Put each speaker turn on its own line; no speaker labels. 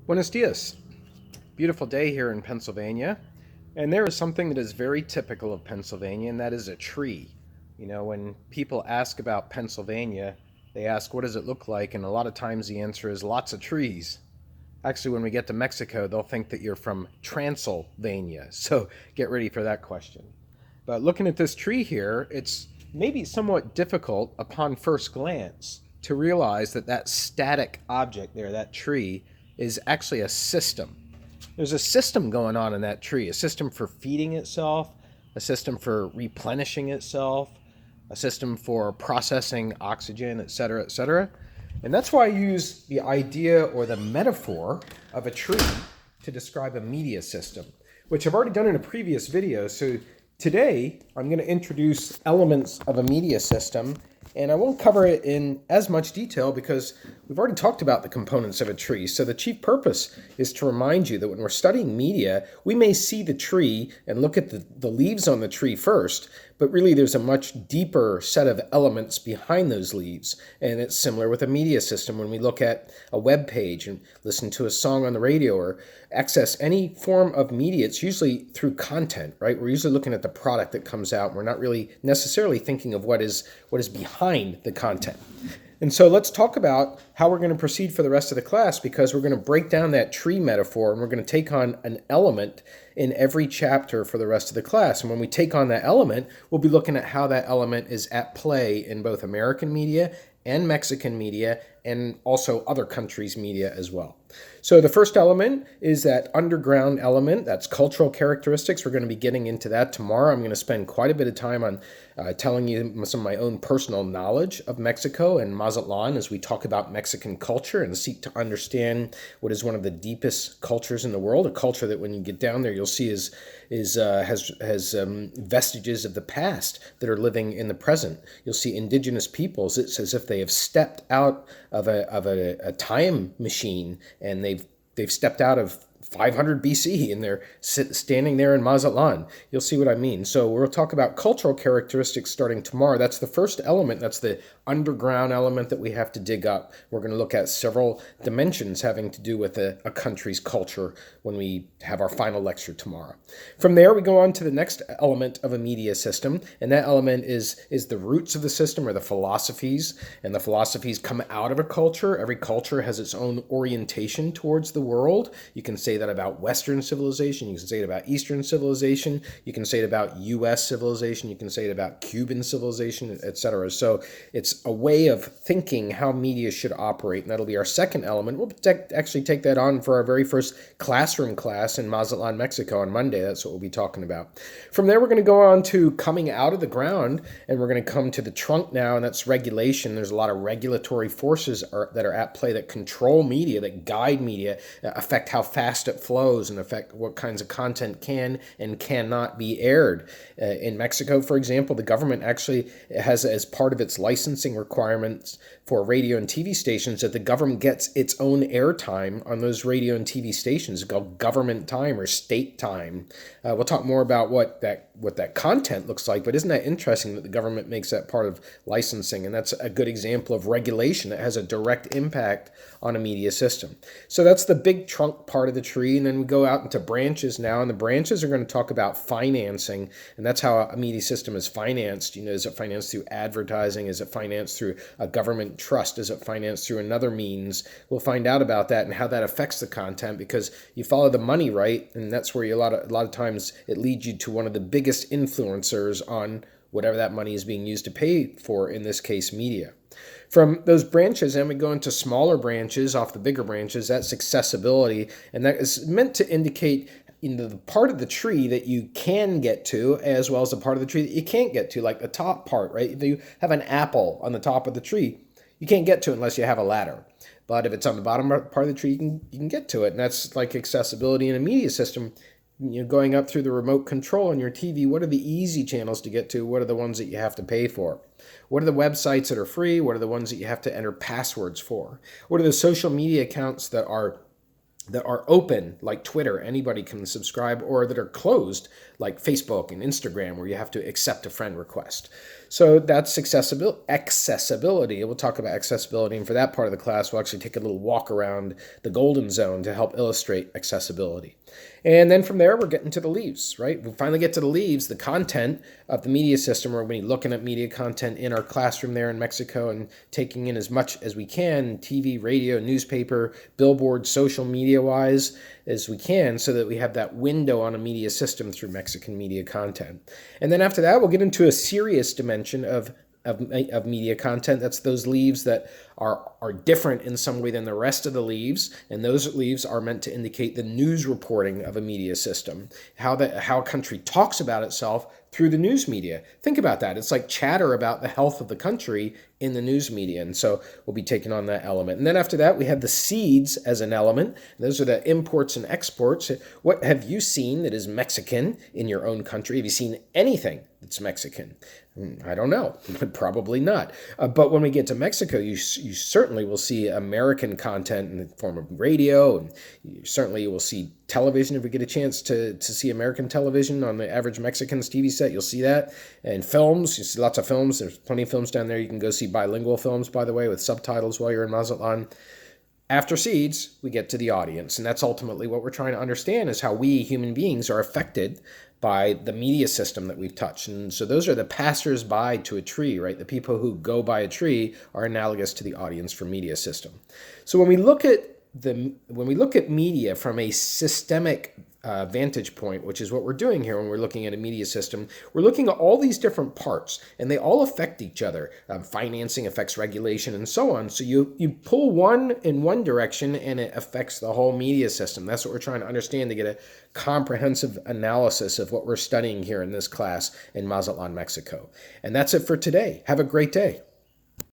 Buenos dias. Beautiful day here in Pennsylvania. And there is something that is very typical of Pennsylvania, and that is a tree. You know, when people ask about Pennsylvania, they ask, what does it look like? And a lot of times the answer is lots of trees. Actually, when we get to Mexico, they'll think that you're from Transylvania. So get ready for that question. But looking at this tree here, it's maybe somewhat difficult upon first glance to realize that that static object there, that tree, is actually a system. There's a system going on in that tree, a system for feeding itself, a system for replenishing itself, a system for processing oxygen, et cetera, et cetera. And that's why I use the idea or the metaphor of a tree to describe a media system, which I've already done in a previous video. So today, I'm going to introduce elements of a media system, and I won't cover it in as much detail because we've already talked about the components of a tree. So the chief purpose is to remind you that when we're studying media, we may see the tree and look at the leaves on the tree first, but really there's a much deeper set of elements behind those leaves. And it's similar with a media system. When we look at a web page and listen to a song on the radio or access any form of media, it's usually through content, right? We're usually looking at the product that comes out. We're not really necessarily thinking of what is behind the content. And so let's talk about how we're going to proceed for the rest of the class, because we're going to break down that tree metaphor and we're going to take on an element in every chapter for the rest of the class. And when we take on that element, we'll be looking at how that element is at play in both American media and Mexican media, and also other countries' media as well. So the first element is that underground element. That's cultural characteristics. We're going to be getting into that tomorrow. I'm going to spend quite a bit of time on telling you some of my own personal knowledge of Mexico and Mazatlan as we talk about Mexican culture and seek to understand what is one of the deepest cultures in the world, a culture that when you get down there you'll see has vestiges of the past that are living in the present. You'll see indigenous peoples. It's as if they have stepped out of a time machine, and they've stepped out of 500 BC and they're standing there in Mazatlan. You'll see what I mean. So we'll talk about cultural characteristics starting tomorrow. That's the first element. That's the underground element that we have to dig up. We're going to look at several dimensions having to do with a country's culture when we have our final lecture tomorrow. From there, we go on to the next element of a media system, and that element is the roots of the system, or the philosophies. And the philosophies come out of a culture. Every culture has its own orientation towards the world. You can say that about Western civilization. You can say it about Eastern civilization. You can say it about U.S. civilization. You can say it about Cuban civilization, etc. So it's a way of thinking how media should operate, and that'll be our second element. We'll actually take that on for our very first classroom class in Mazatlan, Mexico on Monday. That's what we'll be talking about. From there, we're going to go on to coming out of the ground, and we're going to come to the trunk now, and that's regulation. There's a lot of regulatory forces that are at play that control media, that guide media, affect how fast it flows, and affect what kinds of content can and cannot be aired. In Mexico, for example, the government actually has, as part of its licensing requirements for radio and TV stations, that the government gets its own airtime on those radio and TV stations. It's called government time or state time. We'll talk more about what that content looks like, but isn't that interesting that the government makes that part of licensing? And that's a good example of regulation that has a direct impact on a media system. So that's the big trunk part of the tree, and then we go out into branches now, and the branches are going to talk about financing, and that's how a media system is financed. You know, is it financed through advertising? Is it financed through a government trust? Is it financed through another means? We'll find out about that and how that affects the content, because you follow the money, right? And that's where a lot of times it leads you to one of the biggest influencers on whatever that money is being used to pay for, in this case, media. From those branches, then we go into smaller branches off the bigger branches. That's accessibility, and that is meant to indicate the part of the tree that you can get to, as well as the part of the tree that you can't get to, like the top part, right? If you have an apple on the top of the tree, you can't get to it unless you have a ladder. But if it's on the bottom part of the tree, you can get to it, and that's like accessibility in a media system. You know, going up through the remote control on your TV, what are the easy channels to get to? What are the ones that you have to pay for? What are the websites that are free? What are the ones that you have to enter passwords for? What are the social media accounts that are open, like Twitter, anybody can subscribe, or that are closed, like Facebook and Instagram, where you have to accept a friend request? So that's accessibility. We'll talk about accessibility, and for that part of the class, we'll actually take a little walk around the golden zone to help illustrate accessibility. And then from there, we're getting to the leaves, right? We finally get to the leaves, the content of the media system. We're going to be looking at media content in our classroom there in Mexico and taking in as much as we can, TV, radio, newspaper, billboard, social media-wise, as we can, so that we have that window on a media system through Mexican media content. And then after that, we'll get into a serious dimension of media content. That's those leaves that are different in some way than the rest of the leaves, and those leaves are meant to indicate the news reporting of a media system, how a country talks about itself through the news media. Think about that. It's like chatter about the health of the country in the news media, and so we'll be taking on that element. And then after that, we have the seeds as an element. Those are the imports and exports. What have you seen that is Mexican in your own country? Have you seen anything that's Mexican? I don't know. Probably not. But when we get to Mexico, you certainly will see American content in the form of radio, and you will see television if we get a chance to see American television on the average Mexican's TV set. You'll see that. And films, you see lots of films. There's plenty of films down there. You can go see bilingual films, by the way, with subtitles while you're in Mazatlan. After seeds, we get to the audience, and that's ultimately what we're trying to understand, is how we human beings are affected by the media system that we've touched. And so those are the passers-by to a tree, right? The people who go by a tree are analogous to the audience for media system. So when we look at media from a systemic vantage point, which is what we're doing here when we're looking at a media system, we're looking at all these different parts, and they all affect each other. Financing affects regulation and so on. So you pull one in one direction, and it affects the whole media system. That's what we're trying to understand to get a comprehensive analysis of what we're studying here in this class in Mazatlan, Mexico. And that's it for today. Have a great day.